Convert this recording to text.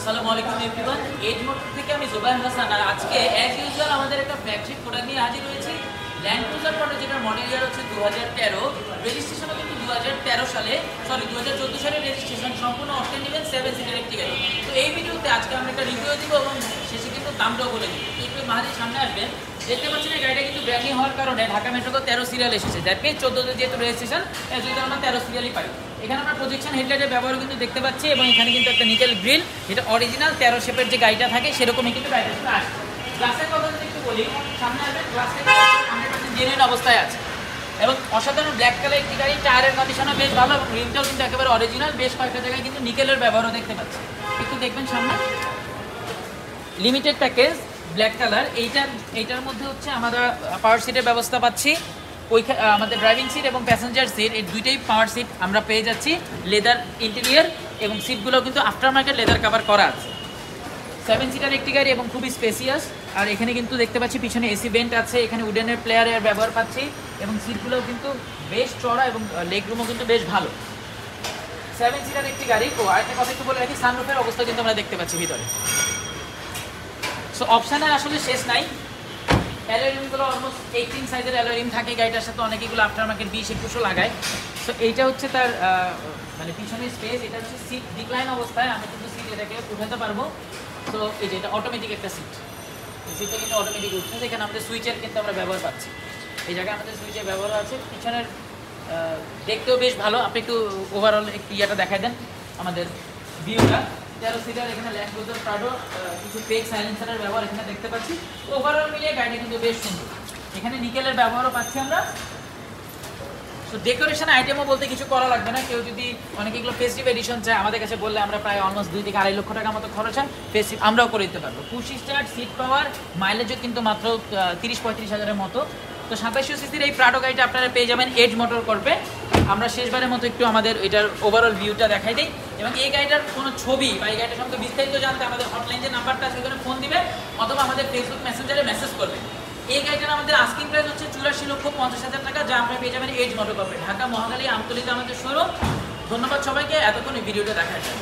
আসসালামু আলাইকুম everyone, age motor থেকে আমি জুবাইর হাসান। আর আজকে অ্যাজ ইউজুয়াল আমাদের একটা ফ্ল্যাগশিপ প্রোডাক্ট নিয়ে হাজির হয়েছি। ল্যান্ড ক্রুজার প্রোডাক্ট, যেটার মডেল ইয়ার হচ্ছে 2013, রেজিস্ট্রেশনও কিন্তু 2013 সালে, সরি 2014 সালে রেজিস্ট্রেশন। সম্পূর্ণ অপশন নেবেন 7 সিটার একটি গাড়ি। তো এই ভিডিওতে আজকে আমরা একটা রিভিউ দিব এবং শেষে কিন্তু দামটাও বলে দিব। একটু মাহাদির সামনে আসবেন, দেখতে পাচ্ছেন এই গাড়িটা কিন্তু ব্র্যান্ড নিউ হওয়ার কারণে ঢাকা মেট্রোতে 13 সিরিয়াল এসেছে। দ্যাট মিনস 14তে যেহেতু রেজিস্ট্রেশন, যদি আমরা 13 সিরিয়ালই পাই। এখানে আমরা প্রজেকশন হেডলাইটের ব্যবহার কিন্তু দেখতে পাচ্ছি এবং এখানে কিন্তু একটা নিকেল গ্রিল, যেটা অরিজিনাল 13 শেপের যে গাড়িটা থাকে সেরকমই কিন্তু গাড়িটা আসে। গ্লাসের কথা যদি একটু বলি, সামনে আসবেন, গ্লাসটা 100% জেনুইন অবস্থায় আছে এবং অসাধারণ ব্ল্যাক কালার একটি গাড়ি। টায়ারের কন্ডিশনও বেশ ভালো এবং রিমটাও কিন্তু একেবারে অরিজিনাল। বেশ কয়েকটা জায়গায় কিন্তু নিকেলের ব্যবহারও দেখতে পাচ্ছি। একটু দেখবেন সামনে, লিমিটেড প্যাকেজ ব্ল্যাক কালার। এইটার মধ্যে হচ্ছে আমরা পাওয়ার সিটের ব্যবস্থা পাচ্ছি। আমাদের ড্রাইভিং সিট এবং প্যাসেঞ্জার সিট, এই দুইটাই পাওয়ার সিট আমরা পেয়ে যাচ্ছি। লেদার ইন্টেরিয়ার এবং সিটগুলো কিন্তু আফটার মার্কেট লেদার কভার করা আছে। 7 সিটার একটি গাড়ি এবং খুবই স্পেসিয়াস। আর এখানে কিন্তু দেখতে পাচ্ছি পিছনে এসি ভেন্ট আছে, এখানে উডেনের প্লেয়ারের ব্যবহার পাচ্ছি এবং সিটগুলোও কিন্তু বেশ চড়া এবং লেগ রুমও কিন্তু বেশ ভালো। 7 সিটার একটি গাড়ি। আরেকটা কথা একটু বলে রাখি, সানরুফের অবস্থা কিন্তু আমরা দেখতে পাচ্ছি ভিতরে। সো অপশানের আসলে শেষ নাই। অ্যালোরিমগুলো অলমোস্ট 18 সাইজের অ্যালোরিম থাকে গাড়িটার সাথে। অনেকগুলো আফটার মার্কেট 20-21 লাগায়। সো এইটা হচ্ছে তার মানে পিছনের স্পেস। এটা হচ্ছে সিট ডিক্লাইন অবস্থায়, আমি কিন্তু সিট এটাকে উঠাতে পারবো। তো এই যে এটা অটোমেটিক একটা সিট, এই সিটটা কিন্তু অটোমেটিক উঠছে। এখানে আমাদের সুইচের কিন্তু আমরা ব্যবহার পাচ্ছি। এই জায়গায় আমাদের সুইচের ব্যবহার আছে। পিছনের দেখতেও বেশ ভালো। আপনি একটু ওভারঅল একটু ইয়েটা দেখাই দেন আমাদের ভিউটা। 13 সিটার, এখানে ল্যান্ড ক্রুজার প্রাডো, কিছু ফেক সাইলেন্সারের ব্যবহার এখানে দেখতে পাচ্ছি। ওভারঅল মিলিয়ে গাড়িটা কিন্তু বেশ সুন্দর। এখানে নিকেলের ব্যবহারও পাচ্ছি আমরা। তো ডেকোরেশন আইটেমও বলতে কিছু করা লাগবে না। কেউ যদি অনেকগুলো ফেস্টিভ এডিশন চায়, আমাদের কাছে বললে আমরা প্রায় অলমোস্ট 2 থেকে 2.5 লক্ষ টাকা মতো খরচ হয়, ফেস্টিভ আমরাও করে দিতে পারবো। পুশ স্টার্ট, সিট পাওয়ার, মাইলেজও কিন্তু মাত্র 30-35 হাজারের মতো। তো 2700 সিসির এই প্রাডো গাড়িটা আপনারা পেয়ে যাবেন এজ মোটর করবে। আমরা শেষবারের মতো একটু আমাদের এটার ওভারঅল ভিউটা দেখাই দিই এবং এই গাড়িটার কোনো ছবি বা এই গাড়িটার সম্পর্কে বিস্তারিত জানতে আমাদের হটলাইন যে নাম্বারটা আছে ওখানে ফোন দিবে অথবা আমাদের ফেসবুক মেসেঞ্জারে মেসেজ করবে। এই গাড়িটার আমাদের আস্কিং প্রাইস হচ্ছে 84,50,000 টাকা, যা আপনারা পেয়ে যাবেন এজ মোটর করবে, ঢাকা মহাখালী আমতলীতে আমাদের শোরুম। ধন্যবাদ সবাইকে এতক্ষণ এই ভিডিওটা দেখার জন্য।